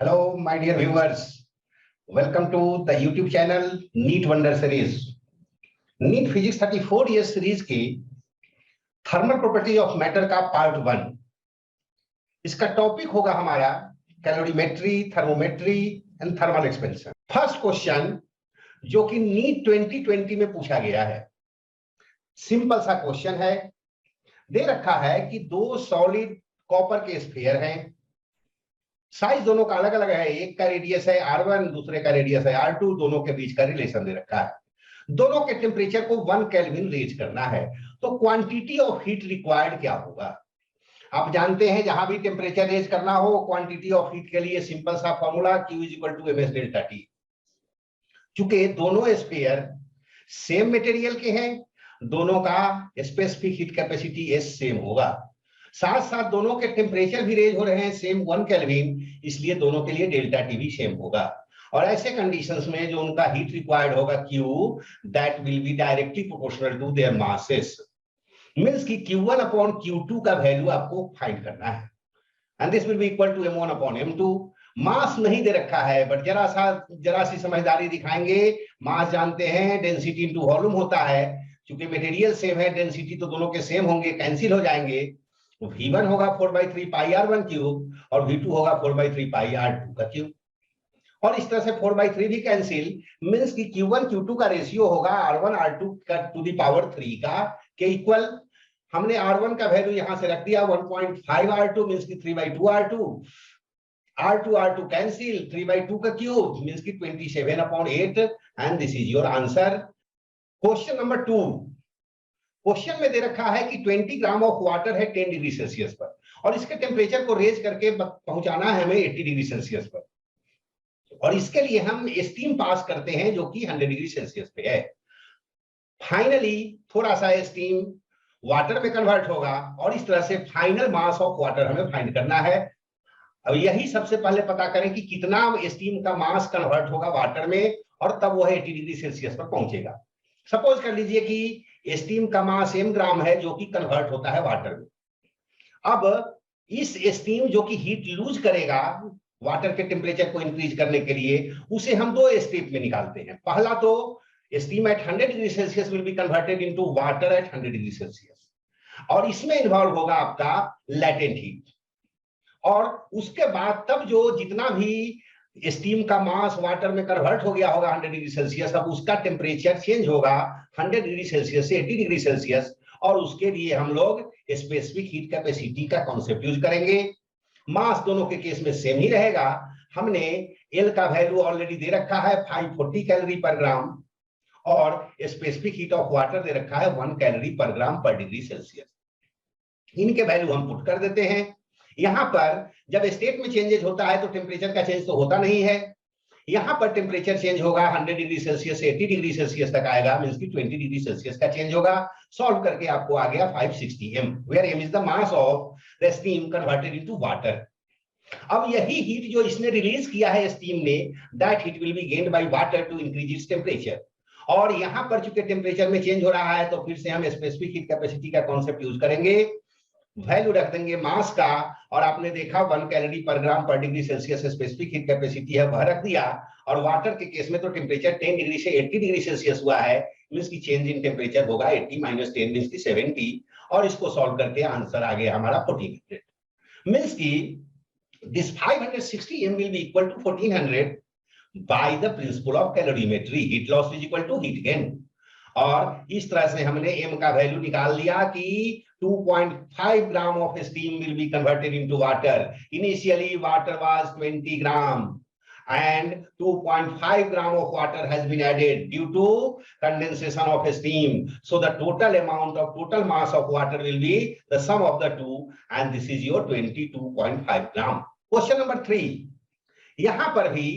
Hello, my dear viewers. Welcome to the YouTube channel NEET Wonder Series. NEET Physics 34 years series की thermal property of matter का part 1। इसका topic होगा हमारा calorimetry, thermometry and thermal expansion. First question जो कि NEET 2020 में पूछा गया है, सिंपल सा क्वेश्चन है। दे रखा है कि दो सॉलिड कॉपर के स्फीयर हैं, साइज दोनों का अलग अलग है, एक का रेडियस है R1, दूसरे का रेडियस है R2, दोनों के बीच का रिलेशन दे रखा है। दोनों के टेम्परेचर को 1 केल्विन रेज करना है, तो क्वांटिटी ऑफ हीट रिक्वायर्ड क्या होगा? आप जानते हैं जहां भी टेम्परेचर रेज करना हो, क्वांटिटी ऑफ हीट के लिए सिंपल सा formula Q = ms delta T। चूंकि दोनों स्फीयर सेम मटेरियल के हैं, दोनों का specific heat capacity S same होगा, साथ साथ दोनों के टेम्परेचर भी रेज हो रहे हैं सेम 1 केल्विन, इसलिए दोनों के लिए डेल्टा T भी सेम होगा। और ऐसे कंडीशंस में जो उनका हीट रिक्वायर्ड होगा Q, that will be directly proportional to their masses. Means कि Q1 अपॉन Q2 का वैल्यू आपको फाइंड करना है, and this will be equal to M1 upon M2। Mass नहीं दे रखा है, बट जरा सी समझदारी दिखाएंगे। मास जानते हैं डेंसिटी इनटू वॉल्यूम होता है, क्योंकि मटेरियल सेम है, डेंसिटी तो दोनों के सेम होंगे, कैंसिल हो जाएंगे। तो V1 होगा 4/3 पाई R1 क्यूब और V2 होगा 4/3 पाई R2 का क्यूब, और इस तरह से 4/3 भी कैंसिल, मींस कि Q1 Q2 का रेशियो होगा R1 R2 का टू द पावर 3 का के इक्वल। हमने R1 का वैल्यू यहां से रख दिया 1.5 R2, मींस कि 3/2 R2, R2 कैंसिल, 3/2 का क्यूब मींस कि 27/8, and this is your answer. Question number 2। Question में दे रखा है कि 20 ग्राम ऑफ वाटर है 10 डिग्री सेल्सियस पर, और इसके टेम्परेचर को रेज करके पहुंचाना है हमें 80 डिग्री सेल्सियस पर, और इसके लिए हम स्टीम पास करते हैं जो कि 100 डिग्री सेल्सियस पे है। फाइनली थोड़ा सा स्टीम वाटर में कन्वर्ट होगा, और इस तरह से फाइनल मास ऑफ वाटर हमें फाइंड करना है। अब यही सबसे पहले पता करें कि कितना स्टीम का मास कन्वर्ट होगा वाटर में, और तब वह 80 डिग्री सेल्सियस पर पहुंचेगा। सपोज कर लीजिए कि स्टीम का मास m ग्राम है जो कि कन्वर्ट होता है वाटर में। अब इस स्टीम जो कि हीट लूज करेगा वाटर के टेम्परेचर को इंक्रीज करने के लिए, उसे हम दो स्टेप में निकालते हैं। पहला तो steam eight 100 degree Celsius will be converted into water at 100 degree Celsius, और इसमें इन्वॉल्व होगा आपका लैटेंट हीट। और उसके बाद तब जो जितना भी स्टीम का मास वाटर में कन्वर्ट हो गया होगा 100 डिग्री सेल्सियस, अब उसका टेम्परेचर चेंज होगा 100 डिग्री सेल्सियस से 80 डिग्री सेल्सियस, और उसके लिए हम लोग स्पेसिफिक हीट कैपेसिटी का कॉन्सेप्ट यूज करेंगे। मास दोनों के केस में सेम ही रहेगा। हमने एल का वैल्यू ऑलरेडी दे रखा है 540 कैलोरी पर ग्राम, और स्पेसिफिक हीट ऑफ वाटर दे रखा है 1 कैलोरी पर ग्राम पर डिग्री सेल्सियस। इनके वैल्यू हम पुट कर देते हैं। यहां पर जब स्टेट में चेंजेस होता है तो टेम्परेचर का चेंज तो होता नहीं है, यहां पर टेम्परेचर चेंज होगा 100 डिग्री सेल्सियस से 80 डिग्री सेल्सियस तक आएगा, मींस कि 20 डिग्री सेल्सियस का चेंज होगा। सॉल्व करके आपको आ गया 560 m, where m is the mass of the steam converted into water. अब यही हीट जो इसने रिलीज किया है स्टीम ने, that heat will be gained by water to increase its temperature. और यहां पर चूंकि टेम्परेचर में चेंज हो रहा है, तो फिर से हम स्पेसिफिक हीट कैपेसिटी का कॉन्सेप्ट यूज करेंगे। वैल्यू रख देंगे मास का, और आपने देखा 1 कैलोरी पर ग्राम पर degree Celsius specific heat capacity है, वह रख दिया। और वाटर के केस में तो टेम्परेचर 10 डिग्री से 80 डिग्री सेल्सियस हुआ है, मींस की चेंज इन टेम्परेचर होगा 80 - 10 मींस की 70, और इसको सॉल्व करके आंसर आ गया हमारा 1400। मींस की this 560 m will be equal to 1400 by the principle of calorimetry, heat loss is equal to heat gain। और इस तरह से हमने m का वैल्यू निकाल लिया कि 2.5 gram of steam will be converted into water. Initially water was 20 gram and 2.5 gram of water has been added due to condensation of steam, so the total mass of water will be the sum of the two, and this is your 22.5 gram। Question number 3, यहां पर भी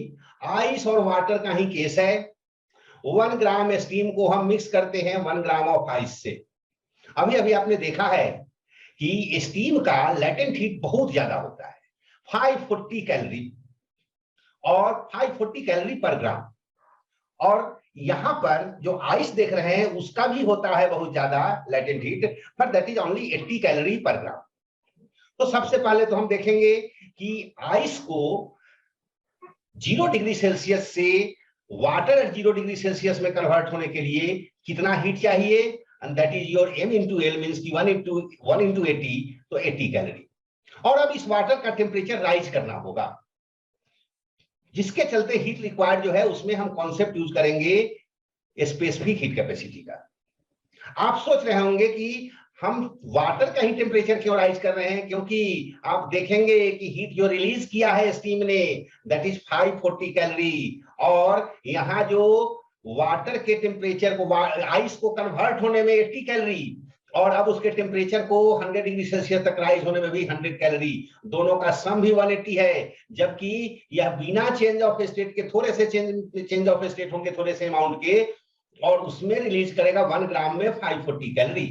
ice और water का ही case है। 1 ग्राम steam को हम mix करते हैं 1 ग्राम ऑफ आइस से। अभी अभी आपने देखा है कि स्टीम का लैटेंट हीट बहुत ज्यादा होता है, 540 कैलोरी और 540 कैलोरी पर ग्राम, और यहां पर जो आइस देख रहे हैं उसका भी होता है बहुत ज्यादा latent heat, but that is only 80 calorie पर ग्राम। तो सबसे पहले तो हम देखेंगे कि आइस को 0 डिग्री सेल्सियस से वाटर एट 0 डिग्री सेल्सियस में कन्वर्ट होने के लिए कितना हीट चाहिए, and that is your m into L means की 1 into 80, तो 80 कैलोरी। और अब इस वाटर का टेम्परेचर राइज करना होगा, जिसके चलते हीट रिक्वायर्ड जो है उसमें हम कॉन्सेप्ट यूज करेंगे स्पेसिफिक हीट कैपेसिटी का। आप सोच रहे होंगे कि हम वाटर का ही टेम्परेचर क्यों राइज कर रहे हैं, क्योंकि आप देखेंगे कि हीट जो रिलीज किया है स्टीम ने दैट इज 540 कैलोरी, और यहाँ जो वाटर के टेम्परेचर को आइस को कन्वर्ट होने में 80 कैलोरी, और अब उसके टेम्परेचर को 100 डिग्री सेल्सियस तक राइज होने में भी 100 कैलोरी, दोनों का सम भी 180 है, जबकि यह बिना चेंज ऑफ स्टेट के थोड़े से चेंज ऑफ स्टेट होंगे थोड़े से अमाउंट के, और उसमें रिलीज करेगा 1 ग्राम में 540 कैलोरी।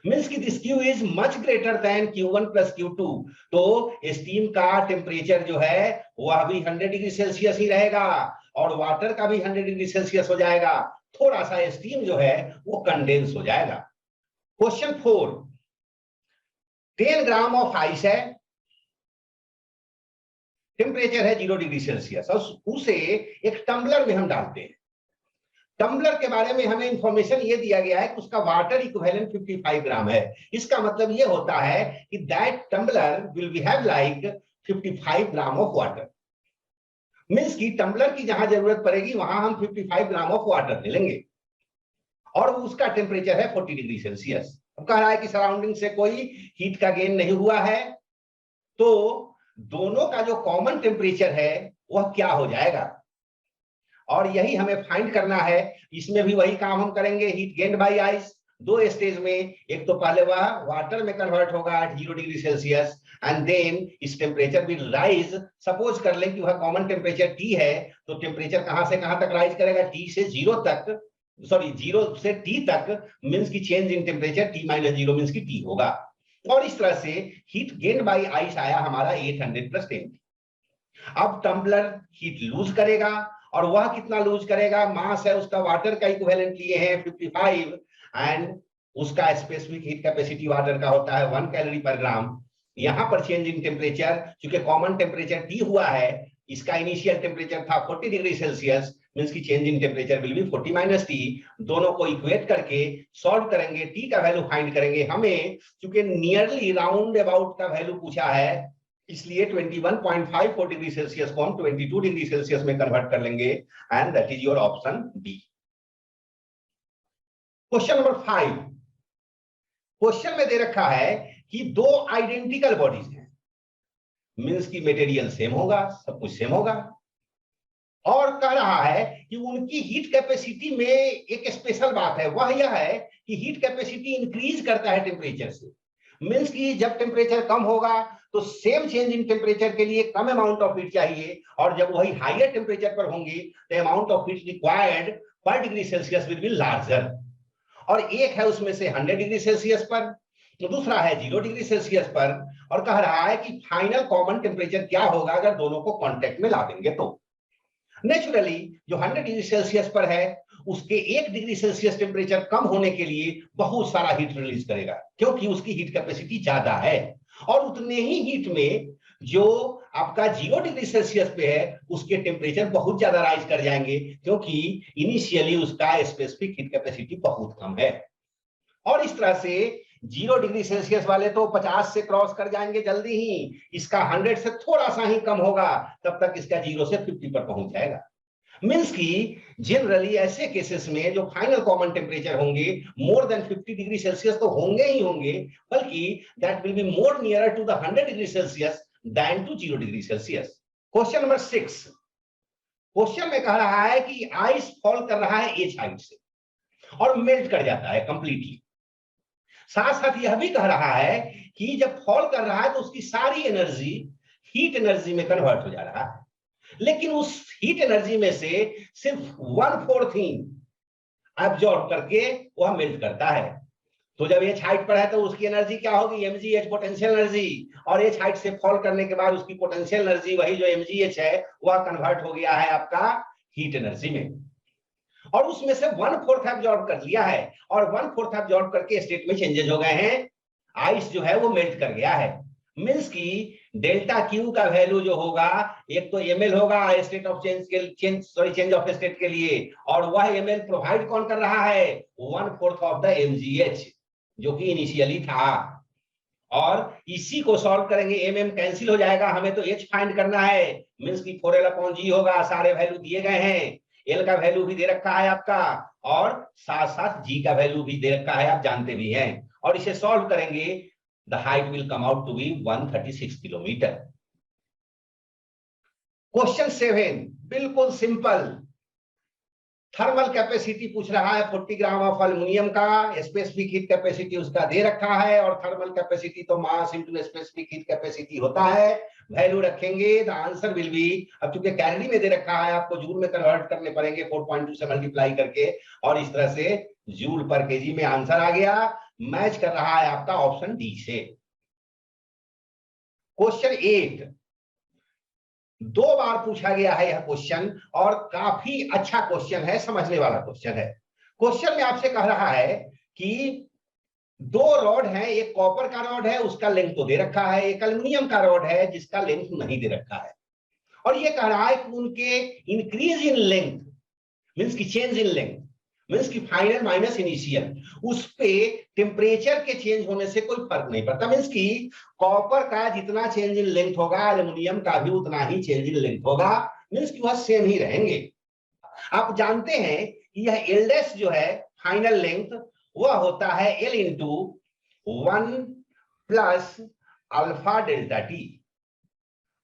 मींस कि this Q is much greater than Q1 plus Q2, तो स्टीम का टेम्परेचर जो है वह भी 100 डिग्री सेल्सियस ही रहेगा, और वाटर का भी 100 डिग्री सेल्सियस हो जाएगा, थोड़ा सा स्टीम जो है वो कंडेंस हो जाएगा। क्वेश्चन 4, 10 ग्राम ऑफ आइस है, टेम्परेचर है 0 डिग्री सेल्सियस, और उसे एक टम्बलर में हम डालते हैं। टम्बलर के बारे में हमें इंफॉर्मेशन ये दिया गया है कि उसका वाटर इक्विवेलेंट 55 ग्राम है। इसका मतलब ये होता है कि that tumbler will be have like 55 gram of water. Means की टम्बलर की जहां जरूरत पड़ेगी वहां हम 55 ग्राम ऑफ वाटर ले लेंगे, और उसका टेम्परेचर है 40 डिग्री सेल्सियस। अब कह रहा है कि सराउंडिंग से कोई हीट का गेन नहीं हुआ है, तो दोनों का जो कॉमन टेम्परेचर है वह क्या हो जाएगा, और यही हमें फाइंड करना है। इसमें भी वही काम हम करेंगे, heat gained by ice, 2 stage में। एक तो पहले वह वाटर में कन्वर्ट होगा at 0 degree Celsius, and then इस टेम्परेचर विल राइज। सपोज कर लें कि वह कॉमन टेम्परेचर T है, तो टेम्परेचर कहां से कहां तक राइज करेगा, T से 0 तक, सॉरी 0 से T तक, मींस की change in temperature T - 0 means की T होगा। और इस तरह से हीट गेन्ड बाय आइस आया हमारा 800 + 10। अब टम्बलर हीट लूज करेगा, और वह कितना लूज करेगा, मास है उसका वाटर का इक्विवेलेंट लिए हैं 55, एंड उसका स्पेसिफिक हीट कैपेसिटी वाटर का होता है 1 कैलोरी पर ग्राम। यहां पर चेंज इन टेम्परेचर, क्योंकि कॉमन टेम्परेचर T हुआ है, इसका इनिशियल टेम्परेचर था 40 डिग्री सेल्सियस, मींस की change in temperature will be 40 - T। दोनों को इक्वेट करके सॉल्व करेंगे, T का वैल्यू फाइंड करेंगे। हमें चूंकि नियरली राउंड अबाउट का वैल्यू पूछा है, इसलिए 21.54 डिग्री सेल्सियस को हम 22 डिग्री सेल्सियस में कन्वर्ट कर लेंगे, and that is your option B. Question number 5, question में दे रखा है कि 2 आइडेंटिकल बॉडीज हैं, मींस की मटेरियल सेम होगा, सब कुछ सेम होगा, और कह रहा है कि उनकी हीट कैपेसिटी में एक स्पेशल बात है, वह यह है कि हीट कैपेसिटी इंक्रीज करता है टेम्परेचर से। मींस की जब टेम्परेचर कम होगा तो सेम चेंज इन टेम्परेचर के लिए कम अमाउंट ऑफ हीट चाहिए, और जब वही हायर टेम्परेचर पर होंगे तो अमाउंट ऑफ हीट रिक्वायर्ड पर degree Celsius will be larger. और एक है उसमें से 100 डिग्री सेल्सियस पर, तो दूसरा है 0 डिग्री सेल्सियस पर, और कह रहा है कि फाइनल कॉमन टेम्परेचर क्या होगा अगर दोनों को कॉन्टेक्ट में ला देंगे। तो नेचुरली जो 100 डिग्री सेल्सियस पर है उसके 1 डिग्री सेल्सियस टेम्परेचर कम होने के लिए बहुत सारा हीट रिलीज करेगा, क्योंकि उसकी हीट कैपेसिटी ज्यादा है, और उतने ही हीट में जो आपका 0 डिग्री सेल्सियस पे है उसके टेम्परेचर बहुत ज्यादा राइज कर जाएंगे, क्योंकि इनिशियली उसका स्पेसिफिक हीट कैपेसिटी बहुत कम है। और इस तरह से 0 डिग्री सेल्सियस वाले तो 50 से क्रॉस कर जाएंगे जल्दी ही, इसका 100 से थोड़ा सा ही कम होगा, तब तक इसका 0 से 50 पर पहुंच जाएगा। मींस की जनरली ऐसे केसेस में जो फाइनल कॉमन टेम्परेचर होंगे मोर देन 50 डिग्री सेल्सियस तो होंगे ही होंगे, बल्कि that will be more nearer to the 100 degree Celsius then to 0 degree Celsius. Question number 6, question में कह रहा है कि आइस फॉल कर रहा है एच हाइट से और मेल्ट कर जाता है कंप्लीटली। साथ साथ यह भी कह रहा है कि जब फॉल कर रहा है तो उसकी सारी एनर्जी हीट एनर्जी में कन्वर्ट हो जा रहा है, लेकिन उस हीट एनर्जी में से सिर्फ 1/4 ही एब्जॉर्ब करके वह मेल्ट करता है। तो जब एच हाइट पर है तो उसकी एनर्जी क्या होगी, mgh पोटेंशियल एनर्जी, और एच हाइट से फॉल करने के बाद उसकी पोटेंशियल एनर्जी वही जो mgh है वह कन्वर्ट हो गया है आपका हीट एनर्जी में, और उसमें से 1/4 एब्जॉर्ब कर लिया है, और 1/4 एब्जॉर्ब करके स्टेट में चेंजेस हो गए हैं, आइस जो है वो मेल्ट कर गया है। मीन्स की डेल्टा क्यू का वैल्यू जो होगा, एक तो एमएल होगा state of change of state के लिए, और वह एमएल प्रोवाइड कौन कर रहा है, 1/4 ऑफ द एमजीएच जो कि इनिशियली था। और इसी को सॉल्व करेंगे, एम कैंसिल हो जाएगा, हमें तो एच फाइंड करना है, मीन्स की 4L/G होगा, सारे वैल्यू दिए गए हैं, एल का वैल्यू भी दे रखा है आपका, और साथ साथ जी का वैल्यू भी दे रखा है, आप जानते भी हैं। और इसे सॉल्व करेंगे, the height will come out to be 136 kilometre. Question 7 बिल्कुल सिंपल, थर्मल कैपेसिटी पूछ रहा है 40 ग्राम ऑफ एल्युमिनियम का, स्पेसिफिक हीट कैपेसिटी उसका दे रखा है, और थर्मल कैपेसिटी तो mass into specific heat capacity होता है। वैल्यू रखेंगे, द आंसर विल बी, अब चूंकि कैलोरी में दे रखा है, आपको जूल में कन्वर्ट करने पड़ेंगे 4.2 से मल्टीप्लाई करके, और इस तरह से जूल पर केजी में आंसर आ गया। मैच कर रहा है आपका ऑप्शन डी से। क्वेश्चन 8 2 बार पूछा गया है यह क्वेश्चन, और काफी अच्छा क्वेश्चन है, समझने वाला क्वेश्चन है। क्वेश्चन में आपसे कह रहा है कि 2 रॉड है, एक कॉपर का रॉड है उसका लेंथ तो दे रखा है, एक एल्युमिनियम का रॉड है जिसका लेंथ नहीं दे रखा है, और ये कह रहा है कि उनके इंक्रीज इन लेंथ मींस की चेंज इन लेंथ मींस की फाइनल माइनस इनिशियल, उस पे टेम्परेचर के चेंज होने से कोई फर्क नहीं पड़ता। मींस की कॉपर का जितना चेंज इन लेंथ होगा, एल्युमिनियम का भी उतना ही चेंज इन लेंथ होगा, मींस की वह सेम ही रहेंगे। आप जानते हैं कि यह एल डैश जो है फाइनल लेंथ, वह होता है L into 1 plus alpha delta T,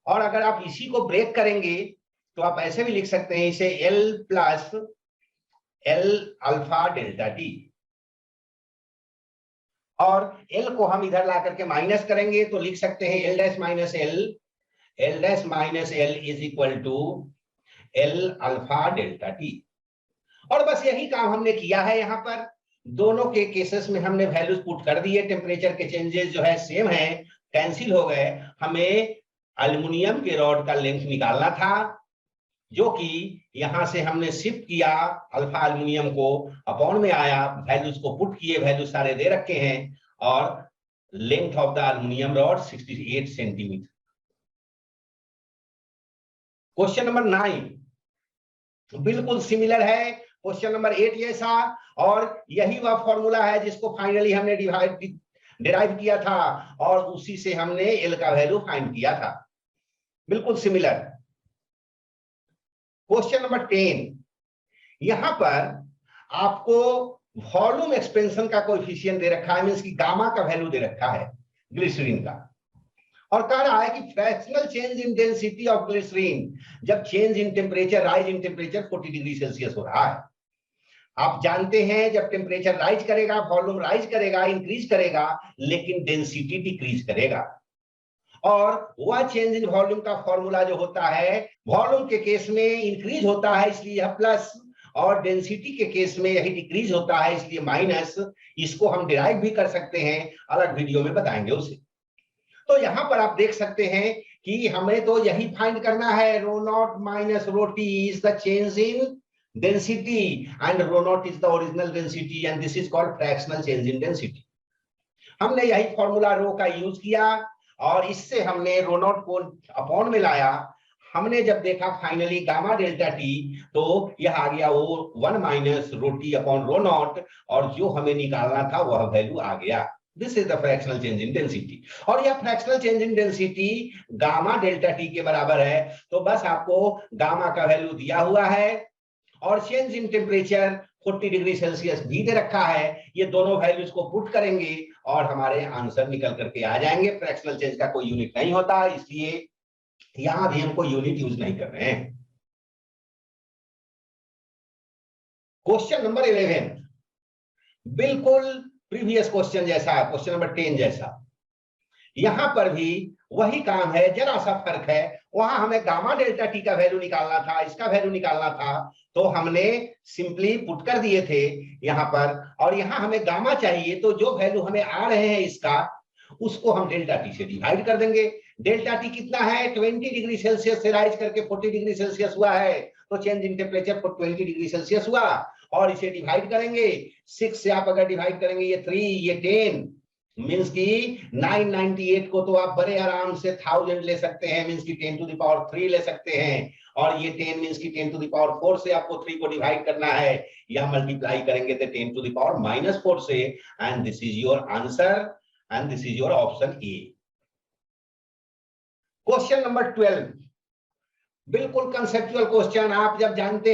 और अगर आप इसी को ब्रेक करेंगे तो आप ऐसे भी लिख सकते हैं इसे L plus L alpha delta T, और एल को हम इधर ला करके माइनस करेंगे तो लिख सकते हैं L dash minus L is equal to L alpha delta T. और बस यही काम हमने किया है, यहां पर दोनों के केसेस में हमने वैल्यूज पुट कर दिए, टेम्परेचर के चेंजेस जो है सेम है, कैंसिल हो गए। हमें एल्युमिनियम के रॉड का लेंथ निकालना था, जो कि यहां से हमने शिफ्ट किया, अल्फा एल्युमिनियम को अपॉन में आया, वैल्यूज को पुट किए, वैल्यू सारे दे रखे हैं, और length of the aluminium rod 68 centimetre. Question number 9 बिल्कुल सिमिलर है क्वेश्चन नंबर 8 जैसा, और यही वह फॉर्मूला है जिसको फाइनली हमने डिराइव किया था, और उसी से हमने एल का वैल्यू फाइंड किया था, बिल्कुल सिमिलर। क्वेश्चन नंबर 10 यहां पर आपको वॉल्यूम एक्सपेंशन का कोएफिशिएंट दे रखा है, मींस की गामा का वैल्यू दे रखा है ग्लिसरीन का, और कह रहा है कि fractional change in density of glycerine जब change in temperature, rise in temperature 40 degree Celsius हो रहा है। आप जानते हैं जब टेम्परेचर राइज करेगा, वॉल्यूम राइज करेगा, इंक्रीज करेगा, लेकिन डेंसिटी डिक्रीज करेगा, और वह चेंज इन वॉल्यूम का फॉर्मूला जो होता है, वॉल्यूम के केस में इंक्रीज होता है इसलिए यह प्लस, और डेंसिटी के केस में यही डिक्रीज होता है इसलिए माइनस। इसको हम डिराइव भी कर सकते हैं, अलग वीडियो में बताएंगे उसे। तो यहां पर आप देख सकते हैं कि हमें तो यही फाइंड करना है, rho naught minus rho T is the change in density and rho naught is the original density, and this is called fractional change in density. हमने यही फॉर्मूला रो का यूज किया, और इससे हमने रो नॉट को अपॉन में लाया। हमने जब देखा फाइनली गामा डेल्टा टी, तो यह आ गया वो 1 minus rho T upon rho not, और जो हमें निकालना था वह वैल्यू आ गया। This is the fractional change in density, और यह fractional change in density gamma delta T के बराबर है। तो बस आपको गामा का वैल्यू दिया हुआ है, और change in temperature 40 degree Celsius भी दे रखा है। ये दोनों वैल्यूज को पुट करेंगे और हमारे आंसर निकल करके आ जाएंगे। फ्रैक्शनल चेंज का कोई यूनिट नहीं होता, इसलिए यहां भी हमको यूनिट यूज नहीं कर रहे हैं। क्वेश्चन नंबर 11 बिल्कुल प्रीवियस क्वेश्चन जैसा, क्वेश्चन नंबर 10 जैसा, यहां पर भी वही काम है, जरा सा फर्क है। वहां हमें गामा डेल्टा टी का वैल्यू निकालना था, इसका वैल्यू निकालना था, तो हमने सिंपली पुट कर दिए थे यहां पर, और यहां हमें गामा चाहिए, तो जो वैल्यू हमें आ रहे हैं इसका, उसको हम डेल्टा टी से डिवाइड कर देंगे। डेल्टा टी कितना है, 20 डिग्री सेल्सियस से राइज करके 40 डिग्री सेल्सियस हुआ है, तो change in temperature 20 degree Celsius हुआ, और इसे डिवाइड करेंगे 6 से। आप अगर डिवाइड करेंगे, ये 3 ये 10, मीन्स की 998 को तो आप बड़े आराम से 1000 ले सकते हैं, मीन्स की 10 टू द पावर 3 ले सकते हैं, और ये 10 मीन्स की 10 टू द पावर 4 से आपको 3 को डिवाइड करना है, या मल्टीप्लाई करेंगे तो 10 टू द पावर -4 से, and this is your answer and this is your option A. Question number 12, बिल्कुल कंसेप्चुअल क्वेश्चन। आप जानते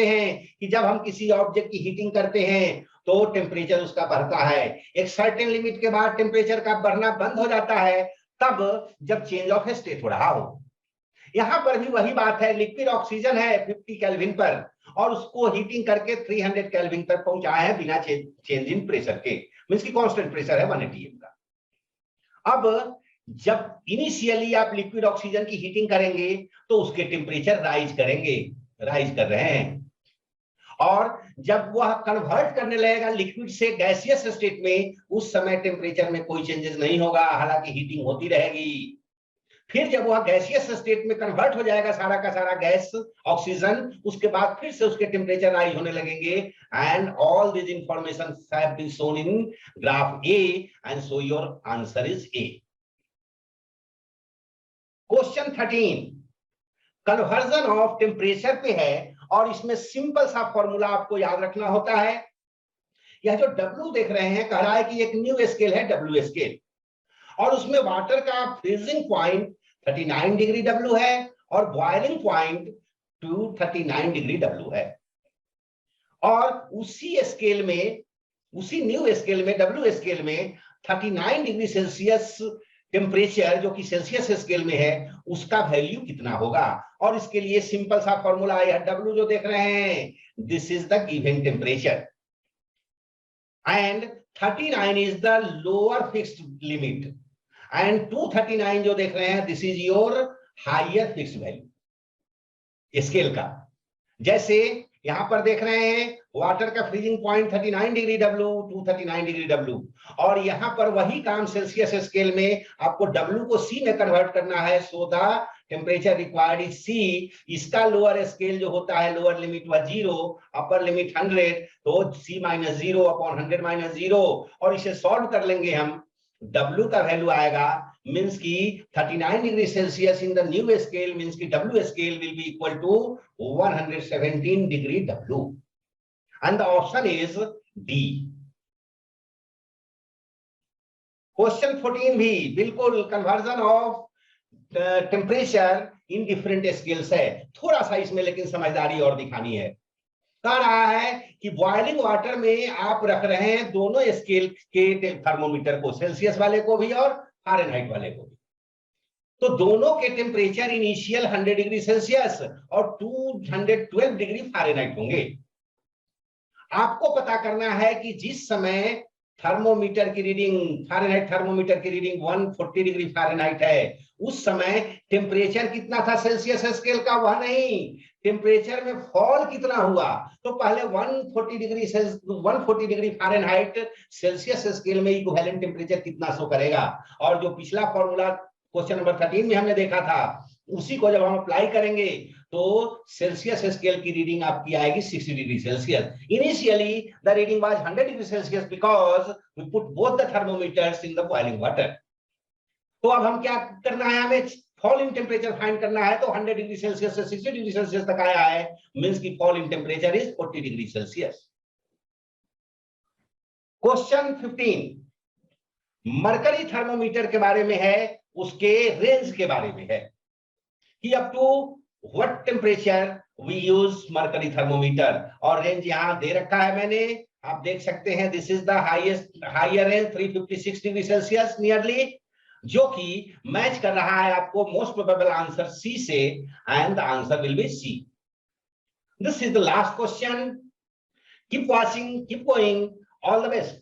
हैं कि जब हम किसी ऑब्जेक्ट की हीटिंग करते हैं तो टेम्परेचर उसका बढ़ता है, एक सर्टेन लिमिट के बाद टेम्परेचर का बढ़ना बंद हो जाता है, तब जब चेंज ऑफ स्टेट हो रहा हो। यहां पर भी वही बात है, लिक्विड ऑक्सीजन है 50 केल्विन पर, और उसको हीटिंग करके 300 केल्विन तक पहुंचाया है बिना चेंज इन प्रेशर के, मींस की कांस्टेंट प्रेशर है 1 atm का। अब जब इनिशियली आप लिक्विड ऑक्सीजन की हीटिंग करेंगे तो उसके टेम्परेचर राइज कर रहे हैं, और जब वह कन्वर्ट करने लगेगा लिक्विड से गैसियस स्टेट में, उस समय टेम्परेचर में कोई चेंजेस नहीं होगा, हालांकि हीटिंग होती रहेगी। फिर जब वह गैसियस स्टेट में कन्वर्ट हो जाएगा सारा का सारा गैस ऑक्सीजन, उसके बाद फिर से उसके टेम्परेचर राइज होने लगेंगे, and all this information have been shown in graph A, and so your answer is A. Question 13 conversion of temperature पे है, और इसमें सिंपल सा फॉर्मूला आपको याद रखना होता है। यह जो W देख रहे हैं, कह रहा है कि एक न्यू स्केल है W स्केल, और उसमें वाटर का फ्रीजिंग पॉइंट 39 डिग्री W है और बॉइलिंग पॉइंट 239 डिग्री W है, और उसी स्केल में, उसी न्यू स्केल में, W स्केल में 39 डिग्री सेल्सियस टेम्परेचर जो कि सेल्सियस स्केल में है, उसका वैल्यू कितना होगा। और इसके लिए सिंपल सा फॉर्मूला है, W जो देख रहे हैं, this is the given temperature, and 39 is the lower fixed limit, and 239 जो देख रहे हैं, this is your higher fixed value scale का। जैसे यहां पर देख रहे हैं वाटर का freezing point 39 degree W, 239 degree W, और यहां पर वही काम सेल्सियस स्केल में आपको W को C में कन्वर्ट करना है, so the temperature required is C। इसका लोअर स्केल जो होता है, लोअर लिमिट वह 0, अपर लिमिट 100, तो C - 0 अपॉन 100 - 0, और इसे सॉल्व कर लेंगे हम, W का वैल्यू आएगा, मींस की 39 degree Celsius in the new scale, means की W scale will be equal to 117 degree W, and the option is D। Question 14 भी बिल्कुल conversion of temperature in different scales है, थोड़ा सा इसमें लेकिन समझदारी और दिखानी है। कह रहा है कि बॉइलिंग वाटर में आप रख रहे हैं दोनों स्केल के थर्मोमीटर को, सेल्सियस वाले को भी और फारेनहाइट वाले को भी, तो दोनों के टेम्परेचर इनिशियल 100 डिग्री सेल्सियस और 212 डिग्री फारेनहाइट होंगे। आपको पता करना है कि जिस समय थर्मोमीटर की रीडिंग, फारेनहाइट थर्मोमीटर की रीडिंग 140 डिग्री फारेनहाइट है, उस समय टेम्परेचर कितना था सेल्सियस स्केल का, वह नहीं, टेम्परेचर में फॉल कितना हुआ। तो पहले 140 डिग्री फारेनहाइट सेल्सियस स्केल में इक्विवेलेंट टेम्परेचर कितना शो करेगा, और जो पिछला फॉर्मूला क्वेश्चन नंबर 13 में हमने देखा था, उसी को जब हम अप्लाई करेंगे तो सेल्सियस स्केल की रीडिंग आपकी आएगी 60 degree Celsius. Initially the reading was 100 degree Celsius because we put both the thermometers in the boiling water. तो अब हम क्या करना है, हमें फॉल इन टेम्परेचर फाइंड करना है, तो 100 डिग्री सेल्सियस से 60 डिग्री सेल्सियस तक आया है, मींस की fall in temperature is 40 degree Celsius. Question 15 mercury thermometer के बारे में है, उसके रेंज के बारे में है कि up to what temperature we use mercury thermometer, और रेंज यहां दे रखा है मैंने, आप देख सकते हैं, this is the higher range 356 degree Celsius nearly, जो कि मैच कर रहा है आपको मोस्ट प्रोबेबल आंसर सी से, and the answer will be C. This is the last question, keep watching, keep going, all the best.